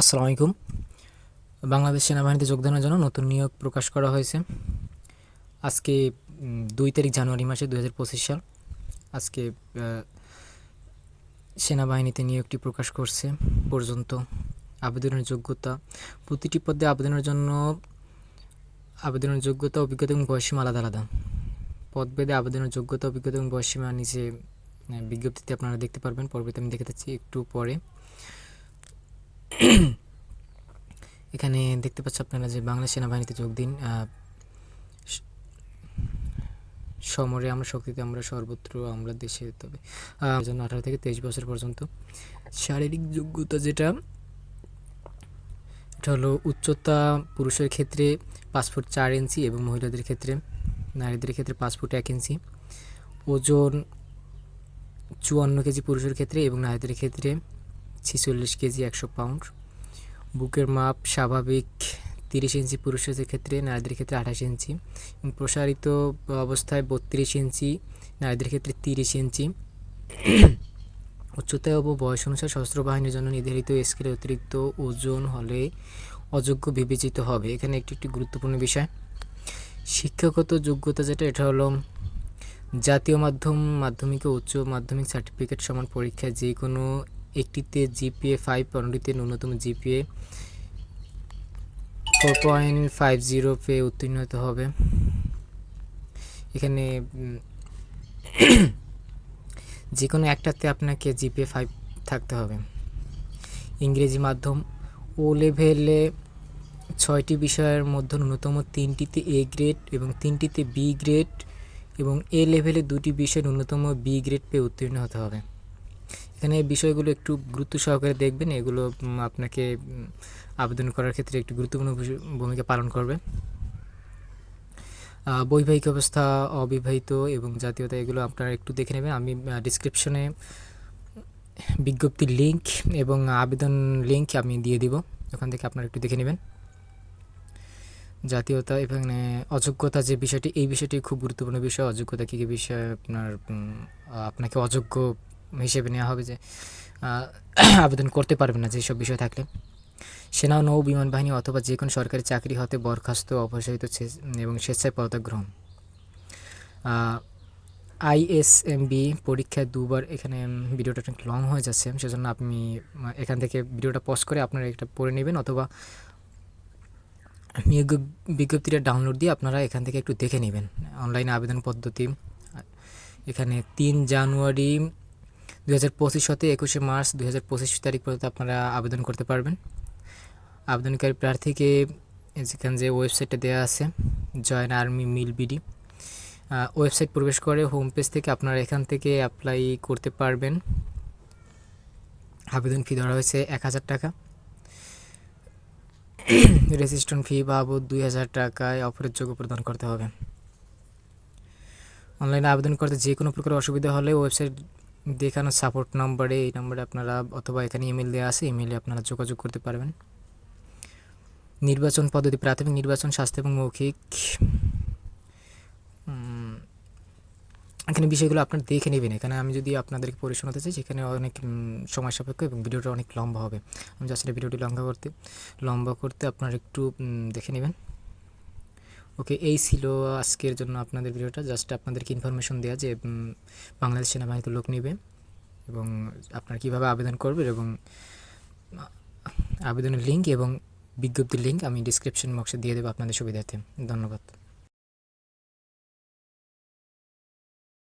আসসালামু আলাইকুম। বাংলাদেশ সেনাবাহিনীতে যোগদানের জন্য নতুন নিয়োগ প্রকাশ করা হয়েছে। আজকে 2 তারিখ জানুয়ারি মাসে 2025 সাল। আজকে সেনাবাহিনীতে নিয়োগটি প্রকাশ করছে পর্যন্ত। আবেদনের যোগ্যতা, প্রতিটি পদে আবেদনের জন্য আবেদনের যোগ্যতা, অভিজ্ঞতা এবং বয়সসীমা আলাদা আলাদা। পদভেদে আবেদনের যোগ্যতা, অভিজ্ঞতা এবং বয়সসীমা নিচে বিজ্ঞপ্তিতে আপনারা দেখতে পারবেন। পরবর্তী আমি দেখে যাচ্ছি একটু পরে। এখানে দেখতে পাচ্ছেন আপনারা যে বাংলা সেনাবাহিনীতে যোগ দিন। সমরে আমরা শক্তিতে আমরা সর্বত্র আমরা দেশে, তবে জন্য 18 থেকে 23 বছর পর্যন্ত। শারীরিক যোগ্যতা যেটা, এটা হলো উচ্চতা পুরুষের ক্ষেত্রে 5 ফুট 4 ইঞ্চি এবং মহিলাদের ক্ষেত্রে, নারীদের ক্ষেত্রে 5 ফুট 1 ইঞ্চি। ওজন 54 কেজি পুরুষের ক্ষেত্রে এবং নারীদের ক্ষেত্রে 46 কেজি 100 পাউন্ড। বুকের মাপ স্বাভাবিক 30 ইঞ্চি পুরুষদের ক্ষেত্রে, নারীদের ক্ষেত্রে 28 ইঞ্চি এবং প্রসারিত অবস্থায় 32 ইঞ্চি, নারীদের ক্ষেত্রে 30 ইঞ্চি। উচ্চতা ও বয়স অনুসারে সশস্ত্র বাহিনীর জন্য নির্ধারিত স্কেলে অতিরিক্ত ওজন হলে অযোগ্য বিবেচিত হবে। এখানে একটি গুরুত্বপূর্ণ বিষয়, শিক্ষাগত যোগ্যতা যেটা, এটা হলো জাতীয় মাধ্যমিক ও উচ্চ মাধ্যমিক সার্টিফিকেট সমান পরীক্ষায় যে কোনো একটিতে জিপিএ 5, অন্যটিতে ন্যূনতম জিপিএ 4.50 পেয়ে উত্তীর্ণ হতে হবে। এখানে যে কোনো একটাতে আপনাকে জিপিএ 5 থাকতে হবে। ইংরেজি মাধ্যম, ও লেভেলে 6টি বিষয়ের মধ্যে ন্যূনতম 3টিতে এ গ্রেড এবং 3টিতে বি গ্রেড এবং এ লেভেলে 2টি বিষয়ে ন্যূনতম বি গ্রেড পেয়ে উত্তীর্ণ হতে হবে। এখানে এই বিষয়গুলো একটু গুরুত্ব সহকারে দেখবেন, এগুলো আপনাকে আবেদন করার ক্ষেত্রে একটি গুরুত্বপূর্ণ ভূমিকা পালন করবে। বৈবাহিক অবস্থা, অবিবাহিত এবং জাতীয়তা, এগুলো আপনারা একটু দেখে নেবেন। আমি ডিসক্রিপশনে বিজ্ঞপ্তির লিঙ্ক এবং আবেদন লিঙ্ক আমি দিয়ে দিব, ওখান থেকে আপনারা একটু দেখে নেবেন। জাতীয়তা এবং অযোগ্যতা যে বিষয়টি, এই বিষয়টি খুব গুরুত্বপূর্ণ বিষয়। অযোগ্যতা কী কী বিষয় আপনাকে অযোগ্য হিসেবে নেওয়া হবে, যে আবেদন করতে পারবেন না যেসব বিষয় থাকলে। সেনা ও নৌ বিমান বাহিনী অথবা যে কোনো সরকারি চাকরি হতে বরখাস্ত, অপসারিত এবং স্বেচ্ছায় পদত্যাগ গ্রহণ। আইএসএমবি পরীক্ষায় 2বার। এখানে ভিডিওটা একটু লং হয়ে যাচ্ছে, সেজন্য আপনি এখান থেকে ভিডিওটা পজ করে আপনারা এটা পড়ে নেবেন, অথবা নিয়োগ বিজ্ঞপ্তিটা ডাউনলোড দিয়ে আপনারা এখান থেকে একটু দেখে নেবেন। অনলাইনে আবেদন পদ্ধতি, এখানে 3 জানুয়ারি 2025 হতে 21 মার্চ 2025 তারিখ পর্যন্ত আপনারা আবেদন করতে পারবেন। আবেদনকারী প্রার্থীকে যেখানে যে ওয়েবসাইটটা দেওয়া আছে, জয়েন আর্মি মিল বিডি, ওয়েবসাইট প্রবেশ করে হোম পেজ থেকে আপনারা এখান থেকে অ্যাপ্লাই করতে পারবেন। আবেদন ফি ধরা হয়েছে 1000 টাকা। রেজিস্ট্রেশন ফি বাবদ 2000 টাকায় অফারের যোগ্য প্রদান করতে হবে। অনলাইনে আবেদন করতে যে কোনো প্রকার অসুবিধা হলে ওয়েবসাইট দেখানো সাপোর্ট নাম্বারে, এই নাম্বারে আপনারা, অথবা এখানে ইমেল দেওয়া আছে, ইমেলে আপনারা যোগাযোগ করতে পারবেন। নির্বাচন পদ্ধতি, প্রাথমিক নির্বাচন, স্বাস্থ্য এবং মৌখিক। এখানে বিষয়গুলো আপনারা দেখে নেবেন। এখানে আমি যদি আপনাদেরকে পড়ে শোনাতে চাই, সেখানে অনেক সময় সাপেক্ষ এবং ভিডিওটা অনেক লম্বা হবে। আমি জাস্ট ভিডিওটি লম্বা করতে আপনারা একটু দেখে নেবেন। ওকে, এই ছিল আজকের জন্য আপনাদের ভিডিওটা। জাস্ট আপনাদেরকে ইনফরমেশন দেওয়া যে বাংলাদেশ সেনাবাহিনীতে লোক নেবে এবং আপনারা কীভাবে আবেদন করবেন, এবং আবেদনের লিঙ্ক এবং বিজ্ঞপ্তির লিঙ্ক আমি ডিসক্রিপশন বক্সে দিয়ে দেবো আপনাদের সুবিধার্থে। ধন্যবাদ।